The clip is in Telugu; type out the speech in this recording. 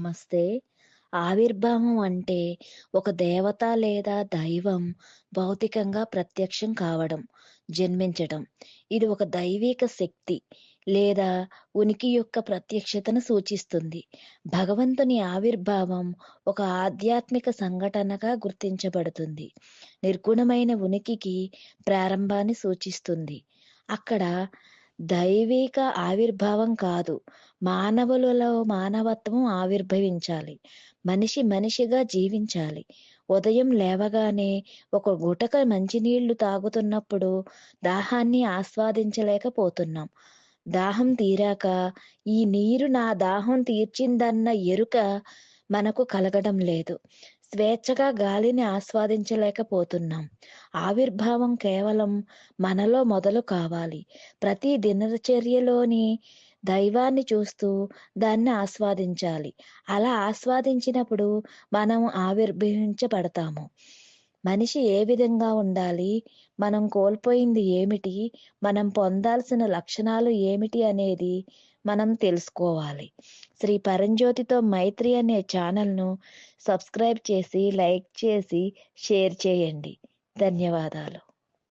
నమస్తే. ఆవిర్భావం అంటే ఒక దేవత లేదా దైవం భౌతికంగా ప్రత్యక్షం కావడం, జన్మించడం. ఇది ఒక దైవిక శక్తి లేదా ఉనికి యొక్క ప్రత్యక్షతను సూచిస్తుంది. భగవంతుని ఆవిర్భావం ఒక ఆధ్యాత్మిక సంఘటనగా గుర్తించబడుతుంది. నిర్గుణమైన ఉనికికి ప్రారంభాన్ని సూచిస్తుంది. అక్కడ దైవిక ఆవిర్భావం కాదు. మానవులలో మానవత్వం ఆవిర్భవించాలి. మనిషి మనిషిగా జీవించాలి. ఉదయం లేవగానే ఒక గుటక మంచినీళ్లు తాగుతున్నప్పుడు దాహాన్ని ఆస్వాదించలేకపోతున్నాం. దాహం తీరాక ఈ నీరు నా దాహం తీర్చిందన్న ఎరుక మనకు కలగడం లేదు. స్వేచ్ఛగా గాలిని ఆస్వాదించలేకపోతున్నాం. ఆవిర్భావం కేవలం మనలో మొదలు కావాలి. ప్రతి దినచర్యలోని దైవాన్ని చూస్తూ దాన్ని ఆస్వాదించాలి. అలా ఆస్వాదించినప్పుడు మనం ఆవిర్భవించబడతాము. మనిషి ఏ విధంగా ఉండాలి? మనం కోల్పోయింది ఏమిటి? మనం పొందాల్సిన లక్షణాలు ఏమిటి అనేది మనం తెలుసుకోవాలి. శ్రీ పరంజ్యోతితో మైత్రి అనే ఛానల్‌ను సబ్స్క్రైబ్ చేసి, లైక్ చేసి, షేర్ చేయండి. ధన్యవాదాలు.